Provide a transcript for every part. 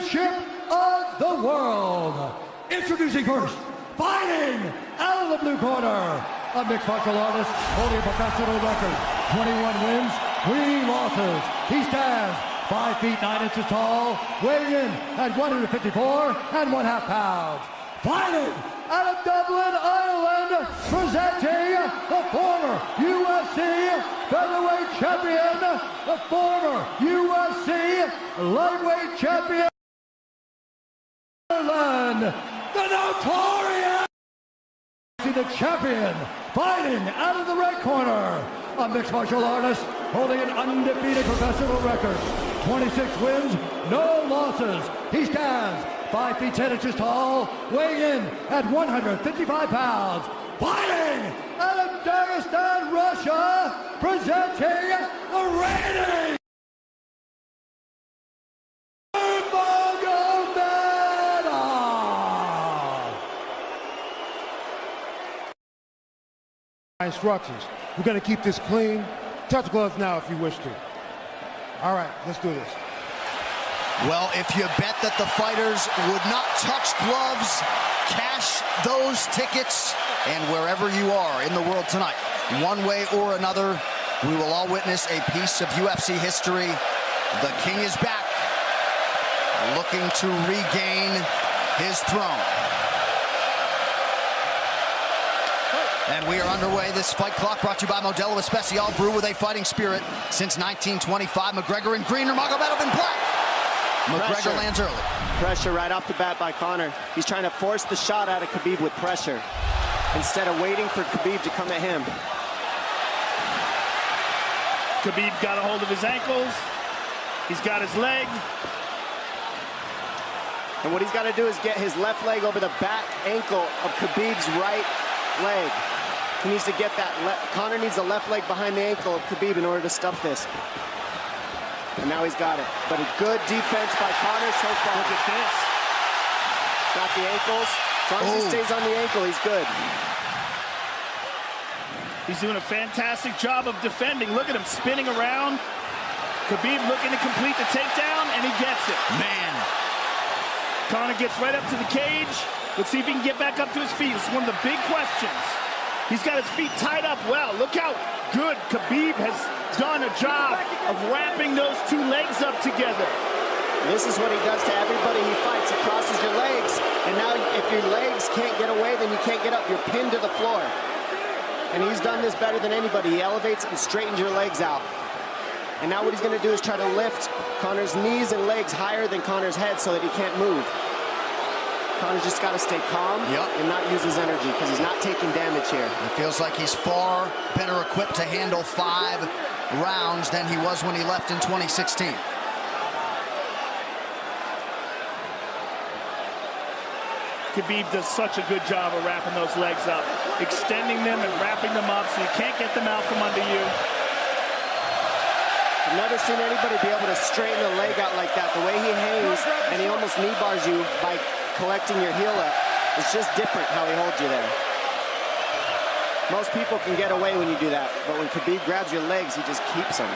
championship of the world. Introducing first, fighting out of the blue corner, a mixed martial artist holding a professional record, 21 wins, 3 losses. He stands 5 feet 9 inches tall, weighing in at 154 1/2 pounds. Fighting out of Dublin, Ireland, presenting the former UFC featherweight champion, the former UFC lightweight champion, Ireland, the notorious, the champion, fighting out of the red corner, a mixed martial artist holding an undefeated professional record, 26 wins, no losses. He stands 5 feet 10 inches tall, weighing in at 155 pounds. Fighting out of Dagestan, Russia, presenting the reigning instructions. We're going to keep this clean. Touch gloves now if you wish to. All right, let's do this. Well, if you bet that the fighters would not touch gloves, cash those tickets, and wherever you are in the world tonight, one way or another, we will all witness a piece of UFC history. The King is back, looking to regain his throne. And we are underway. This fight clock brought to you by Modelo Especial, brew with a fighting spirit since 1925. McGregor in green, Nurmagomedov in black. McGregor lands early. Pressure right off the bat by Conor. He's trying to force the shot out of Khabib with pressure instead of waiting for Khabib to come at him. Khabib got a hold of his ankles. He's got his leg. And what he's got to do is get his left leg over the back ankle of Khabib's right leg. He needs to get that. Conor needs the left leg behind the ankle of Khabib in order to stop this. And now he's got it. But a good defense by Conor so far. Look at this. Got the ankles. As long as he stays on the ankle, he's good. He's doing a fantastic job of defending. Look at him spinning around. Khabib looking to complete the takedown, and he gets it. Man. Conor gets right up to the cage. Let's see if he can get back up to his feet. It's one of the big questions. He's got his feet tied up well. Look how good Khabib has done a job of wrapping those 2 legs up together. This is what he does to everybody he fights. He crosses your legs, and now if your legs can't get away, then you can't get up. You're pinned to the floor. And he's done this better than anybody. He elevates and straightens your legs out. And now what he's going to do is try to lift Conor's knees and legs higher than Conor's head so that he can't move. Conor's just got to stay calm and not use his energy because he's not taking damage here. It feels like he's far better equipped to handle 5 rounds than he was when he left in 2016. Khabib does such a good job of wrapping those legs up, extending them and wrapping them up so you can't get them out from under you. I've never seen anybody be able to straighten a leg out like that. The way he hangs and he almost knee bars you by collecting your heel up. It's just different how he holds you there. Most people can get away when you do that, but when Khabib grabs your legs, he just keeps them.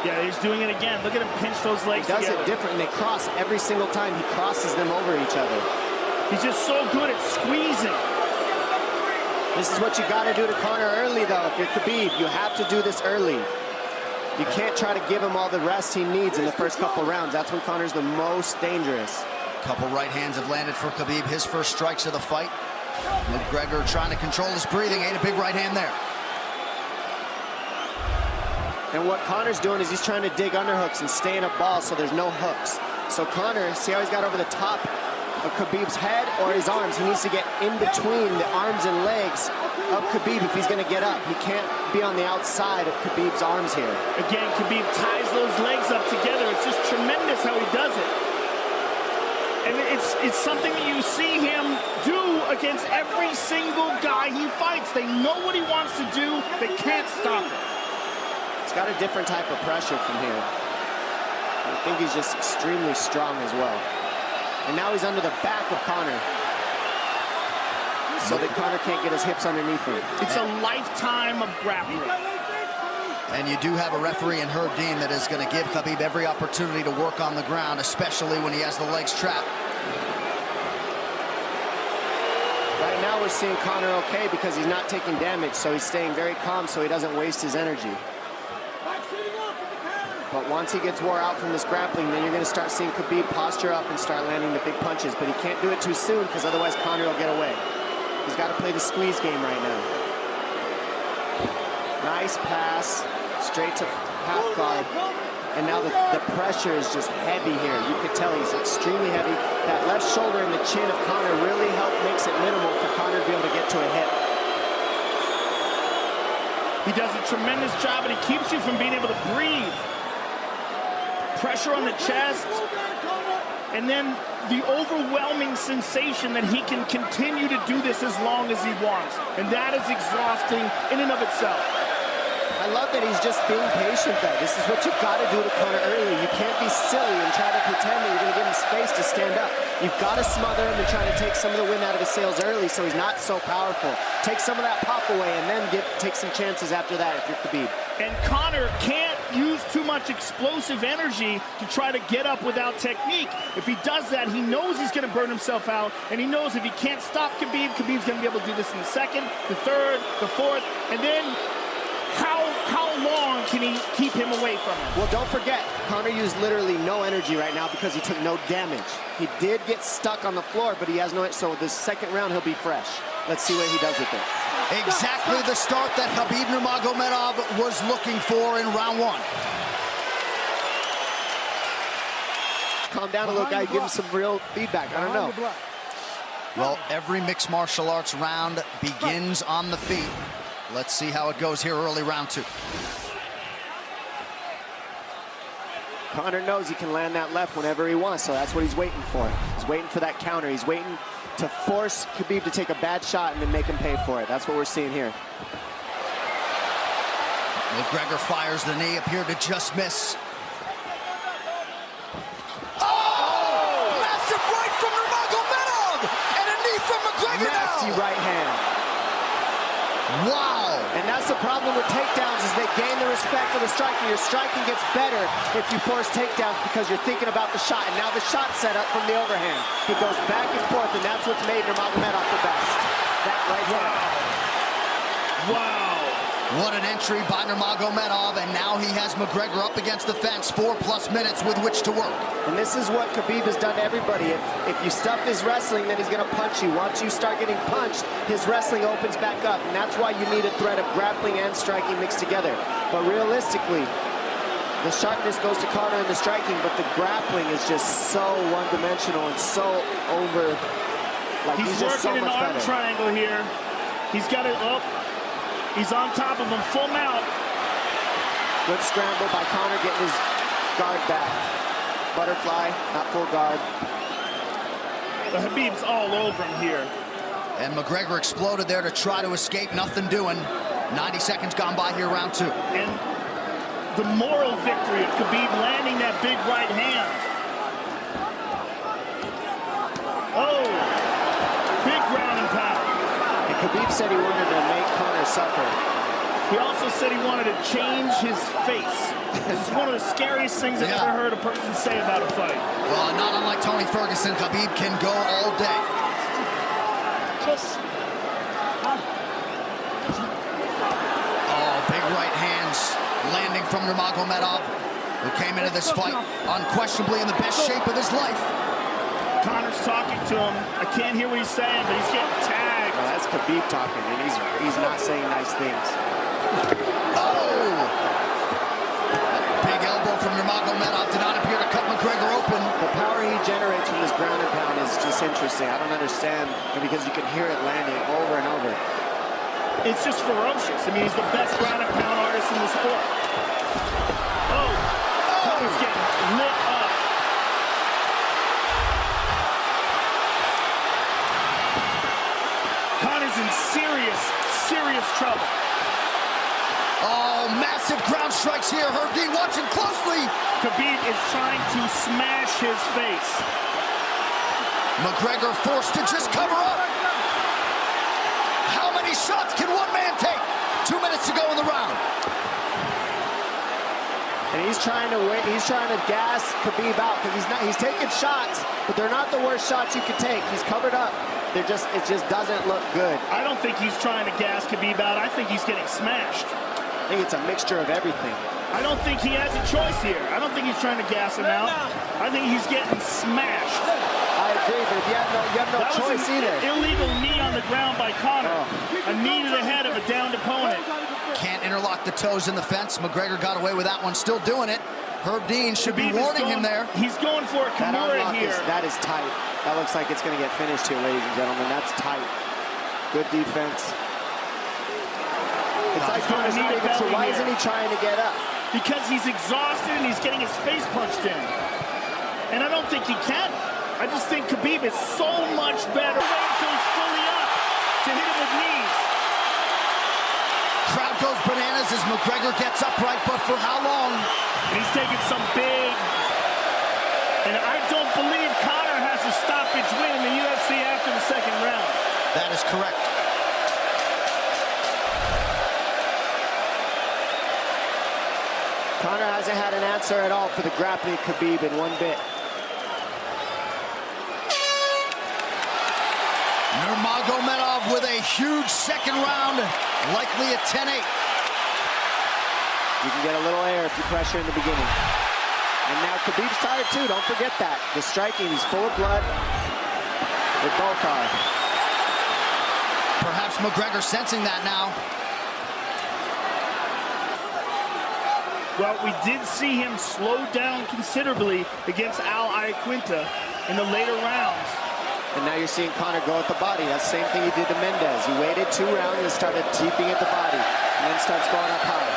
Yeah, he's doing it again. Look at him pinch those legs together. He does it different, and they cross every single time. He crosses them over each other. He's just so good at squeezing. This is what you got to do to Conor early, though. If you're Khabib, you have to do this early. You can't try to give him all the rest he needs in the first couple rounds. That's when Conor's the most dangerous. Couple right hands have landed for Khabib. His first strikes of the fight. McGregor trying to control his breathing. Ate a big right hand there. And what Conor's doing is he's trying to dig underhooks and stay in a ball so there's no hooks. So Conor, see how he's got over the top of Khabib's head or his arms? He needs to get in between the arms and legs of Khabib if he's going to get up. He can't be on the outside of Khabib's arms here. Again, Khabib ties those legs up together. It's just tremendous how he does it. And it's something that you see him do against every single guy he fights. They know what he wants to do. They can't stop it. He's got a different type of pressure from here. I think he's just extremely strong as well. And now he's under the back of Conor, so that Conor can't get his hips underneath him. It's a lifetime of grappling. And you do have a referee in Herb Dean that is going to give Khabib every opportunity to work on the ground, especially when he has the legs trapped. Right now we're seeing Conor okay because he's not taking damage, so he's staying very calm so he doesn't waste his energy. But once he gets wore out from this grappling, then you're going to start seeing Khabib posture up and start landing the big punches. But he can't do it too soon because otherwise Conor will get away. He's got to play the squeeze game right now. Nice pass, straight to half guard. And now the pressure is just heavy here. You could tell he's extremely heavy. That left shoulder and the chin of Conor really makes it minimal for Conor to be able to get to a hit. He does a tremendous job, and he keeps you from being able to breathe. Pressure on the chest, and then the overwhelming sensation that he can continue to do this as long as he wants. And that is exhausting in and of itself. I love that he's just being patient, though. This is what you've got to do to Conor early. You can't be silly and try to pretend that you're going to give him space to stand up. You've got to smother him and try to take some of the wind out of his sails early so he's not so powerful. Take some of that pop away and then take some chances after that if you're Khabib. And Conor can't use too much explosive energy to try to get up without technique. If he does that, he knows he's going to burn himself out, and he knows if he can't stop Khabib, Khabib's going to be able to do this in the second, the third, the fourth, and then how long can he keep him away from him? Well, don't forget, Conor used literally no energy right now because he took no damage. He did get stuck on the floor, but he has no, so this second round he'll be fresh. Let's see what he does with it. Exactly the start that Khabib Nurmagomedov was looking for in round one. Calm down a little, guy. Give him some real feedback. I don't know. Well, every mixed martial arts round begins on the feet. Let's see how it goes here early round two. Conor knows he can land that left whenever he wants, so that's what he's waiting for. He's waiting for that counter. He's waiting to force Khabib to take a bad shot and then make him pay for it. That's what we're seeing here. McGregor fires the knee, appeared to just miss. Massive right from Nurmagomedov! And a knee from McGregor now! Nasty right hand. Wow! And that's the problem with takedowns, is they gain the respect of the striker. Your striking gets better if you force takedowns because you're thinking about the shot. And now the shot set up from the overhand. He goes back and forth, and that's what's made Nurmagomedov the best. That right hand. Wow. What an entry by Nurmagomedov, and now he has McGregor up against the fence, 4+ minutes with which to work. And this is what Khabib has done to everybody. If you stuff his wrestling, then he's going to punch you. Once you start getting punched, his wrestling opens back up, and that's why you need a threat of grappling and striking mixed together. But realistically, the sharpness goes to Conor in the striking, but the grappling is just so one-dimensional and so over. Like He's just so working much an arm better. triangle here. He's got it up. He's on top of him, full mount. Good scramble by Conor, getting his guard back. Butterfly, not full guard. The Khabib's all over him here. And McGregor exploded there to try to escape, nothing doing. 90 seconds gone by here, round two. And the moral victory of Khabib landing that big right hand. Oh, big ground and pound. And Khabib said he wanted to make Conor suffer. He also said he wanted to change his face. This is one of the scariest things I've ever heard a person say about a fight. Well, not unlike Tony Ferguson, Khabib can go all day. Oh, big right hands landing from Nurmagomedov, who came into this fight unquestionably in the best shape of his life. Conor's talking to him. I can't hear what he's saying, but he's getting tagged. Well, that's Khabib talking, and he's not saying nice things. Oh! Big elbow from Nurmagomedov did not appear to cut McGregor open. The power he generates from this ground and pound is just interesting. I don't understand, because you can hear it landing over and over. It's just ferocious. I mean, he's the best ground and pound artist in the sport. Oh! Conor's getting lit up. Conor's in serious trouble. Oh, massive ground strikes here. Herb Dean watching closely. Khabib is trying to smash his face. McGregor forced to just cover up. How many shots can one man take? 2 minutes to go in the round. And he's trying to win. He's trying to gas Khabib out because he's taking shots, but they're not the worst shots you could take. He's covered up. It just doesn't look good. I don't think he's trying to gas Khabib out. I think he's getting smashed. I think it's a mixture of everything. I don't think he has a choice here. I don't think he's trying to gas him out. I think he's getting smashed. I agree, but you have no choice either. Illegal knee on the ground by Conor. A knee to the head of a downed opponent. Can't interlock the toes in the fence. McGregor got away with that one, still doing it. Herb Dean should be warning him there. He's going for a Kimura here. That is tight. That looks like it's going to get finished here, ladies and gentlemen. That's tight. Good defense. It's like Conor's not even sure. Why isn't he trying to get up? Because he's exhausted and he's getting his face punched in. And I don't think he can. I just think Khabib is so much better. Wait until he's fully up to hit him with knees. Crowd goes bananas as McGregor gets upright, but for how long? And he's taking some big. And I don't believe Conor has a stoppage win in the UFC after the second round. That is correct. Conor hasn't had an answer at all for the grappling Khabib in one bit. Nurmagomedov with a huge second round, likely a 10-8. You can get a little air if you pressure in the beginning. And now Khabib's tired too, don't forget that. The striking, he's full of blood. They both are. Perhaps McGregor sensing that now. Well, we did see him slow down considerably against Al Iaquinta in the later rounds. And now you're seeing Conor go at the body. That's the same thing he did to Mendez. He waited 2 rounds and started teeping at the body, and then starts going up high.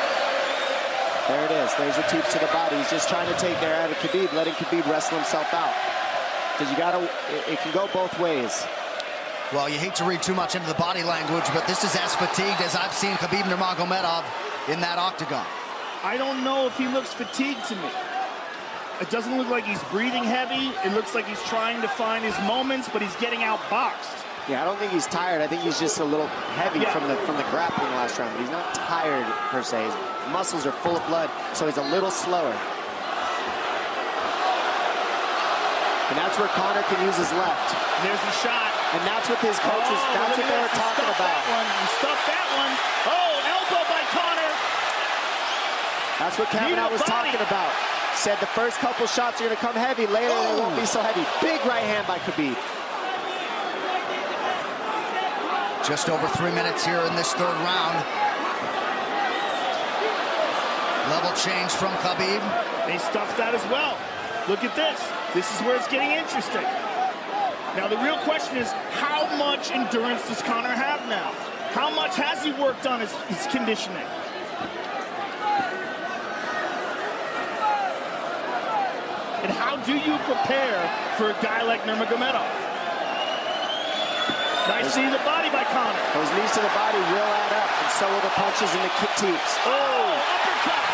There it is. There's the teeps to the body. He's just trying to take their out of Khabib, letting Khabib wrestle himself out. Because you gotta, it can go both ways. Well, you hate to read too much into the body language, but this is as fatigued as I've seen Khabib Nurmagomedov in that octagon. I don't know if he looks fatigued to me. It doesn't look like he's breathing heavy. It looks like he's trying to find his moments, but he's getting outboxed. Yeah, I don't think he's tired. I think he's just a little heavy from the grappling last round. But he's not tired per se. His muscles are full of blood, so he's a little slower. And that's where Conor can use his left. There's the shot. And that's what his coaches, that's what they were talking about. He stuffed that one. Oh, elbow by Conor. That's what Kavanaugh was talking about. Said the first couple shots are going to come heavy. Later, they won't be so heavy. Big right hand by Khabib. Just over 3 minutes here in this third round. Level change from Khabib. They stuffed that as well. Look at this. This is where it's getting interesting. Now, the real question is, how much endurance does Conor have now? How much has he worked on his conditioning? And how do you prepare for a guy like Nurmagomedov? Nice knee to the body by Conor. Those knees to the body will add up, and so will the punches and the kick teeps. Oh, uppercut.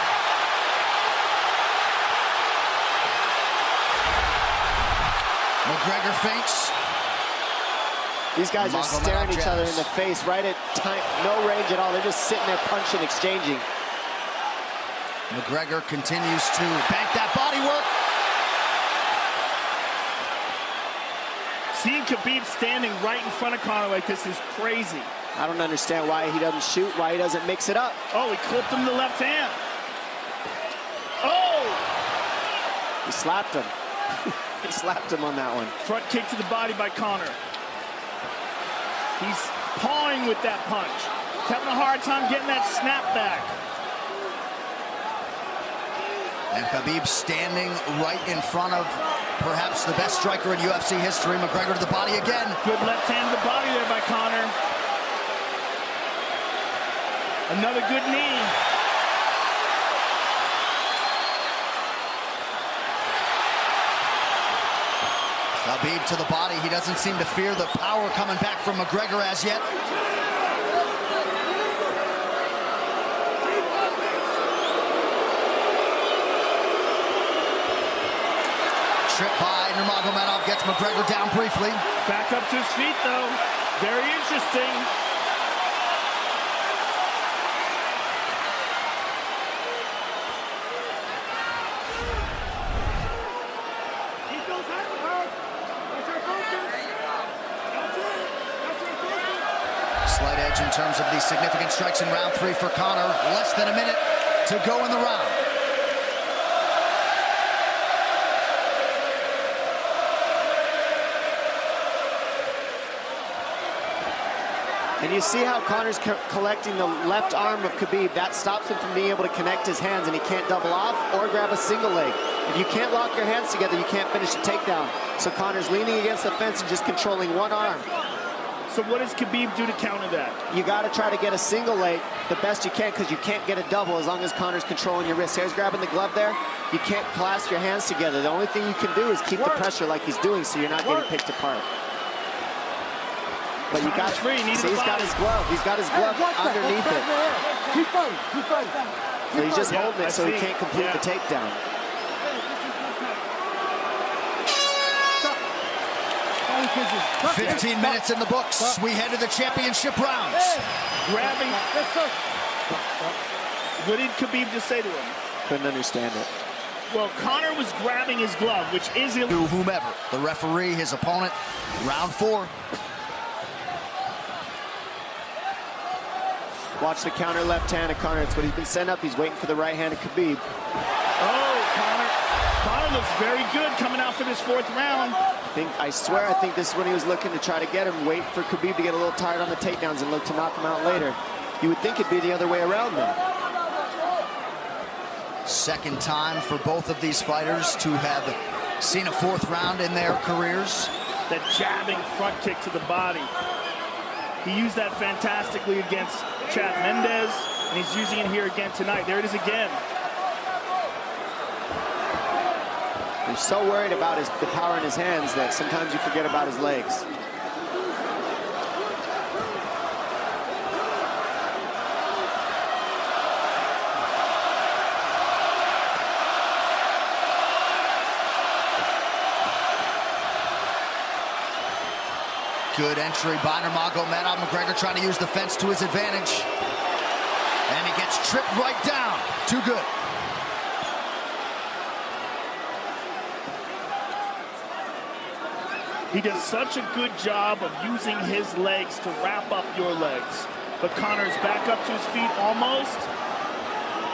McGregor feints. These guys are staring each other in the face right at time, no range at all. They're just sitting there punching, exchanging. McGregor continues to bank that body work. Seeing Khabib standing right in front of Conor like this is crazy. I don't understand why he doesn't shoot, why he doesn't mix it up. Oh, he clipped him to the left hand. Oh! He slapped him. He slapped him on that one. Front kick to the body by Conor. He's pawing with that punch. He's having a hard time getting that snap back. And Khabib standing right in front of perhaps the best striker in UFC history. McGregor to the body again. Good left hand to the body there by Conor. Another good knee. Khabib to the body. He doesn't seem to fear the power coming back from McGregor as yet. Trip by Nurmagomedov gets McGregor down briefly. Back up to his feet, though. Very interesting. Slight edge in terms of the significant strikes in round 3 for Conor. Less than a minute to go in the round. And you see how Conor's collecting the left arm of Khabib. That stops him from being able to connect his hands, and he can't double off or grab a single leg. If you can't lock your hands together, you can't finish the takedown. So Conor's leaning against the fence and just controlling one arm. So what does Khabib do to counter that? You got to try to get a single leg the best you can, because you can't get a double as long as Conor's controlling your wrist. Here's grabbing the glove there. You can't clasp your hands together. The only thing you can do is keep the pressure like he's doing, so you're not getting picked apart. But you got free. See, he's got his glove. He's got his glove underneath it. Keep fighting. Keep fighting. So he's just holding it so he can't complete the takedown. Stop. 15 minutes in the books. We head to the championship rounds. Grabbing. What did Khabib just say to him? Couldn't understand it. Well, Conor was grabbing his glove, which is to whomever. The referee, his opponent. Round 4. Watch the counter left hand of Conor. It's what he's been setting up. He's waiting for the right hand of Khabib. Oh, Conor looks very good coming out for this 4th round. I swear, I think this is when he was looking to try to get him, wait for Khabib to get a little tired on the takedowns and look to knock him out later. You would think it'd be the other way around then. Second time for both of these fighters to have seen a 4th round in their careers. That jabbing front kick to the body. He used that fantastically against Chad Mendes, and he's using it here again tonight. There it is again. He's so worried about the power in his hands that sometimes you forget about his legs. Good entry by Nurmagomedov. McGregor trying to use the fence to his advantage. And he gets tripped right down. Too good. He does such a good job of using his legs to wrap up your legs. But Conor's back up to his feet almost.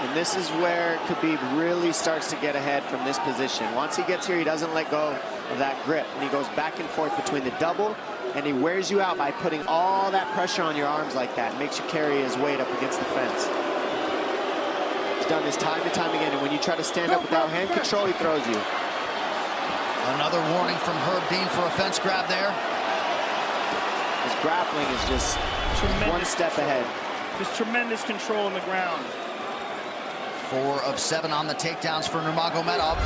And this is where Khabib really starts to get ahead from this position. Once he gets here, he doesn't let go of that grip. And he goes back and forth between the double, and he wears you out by putting all that pressure on your arms like that. Makes you carry his weight up against the fence. He's done this time and time again, and when you try to stand up without hand control, he throws you. Another warning from Herb Dean for a fence grab there. His grappling is just one step ahead. Just tremendous control on the ground. 4 of 7 on the takedowns for Nurmagomedov.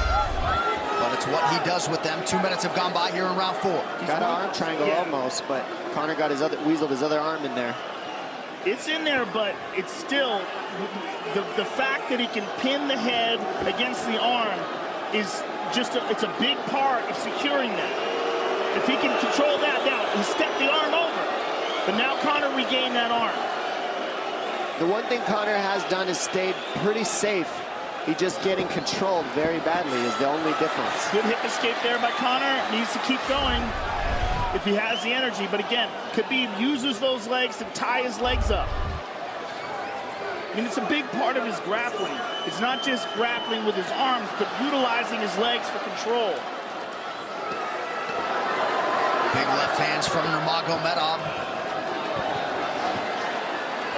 But it's what he does with them. 2 minutes have gone by here in round 4. Got an arm triangle almost, but Conor got weaseled his other arm in there. It's in there, but it's still the fact that he can pin the head against the arm is just it's a big part of securing that. If he can control that, now he stepped the arm over, but now Conor regained that arm. The one thing Conor has done is stayed pretty safe. He's just getting controlled very badly is the only difference. Good hip escape there by Conor. Needs to keep going if he has the energy. But again, Khabib uses those legs to tie his legs up. I mean, it's a big part of his grappling. It's not just grappling with his arms, but utilizing his legs for control. Big left hands from Nurmagomedov.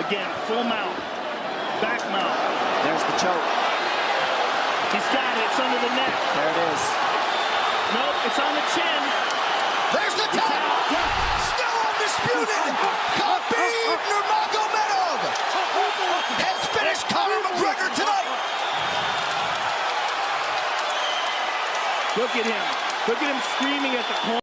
Again, full mount, back mount. There's the choke. He's got it. It's under the neck. There it is. Nope, it's on the chin. There's the tap. Still undisputed. Khabib Nurmagomedov has finished Conor McGregor tonight. Look at him. Look at him screaming at the corner.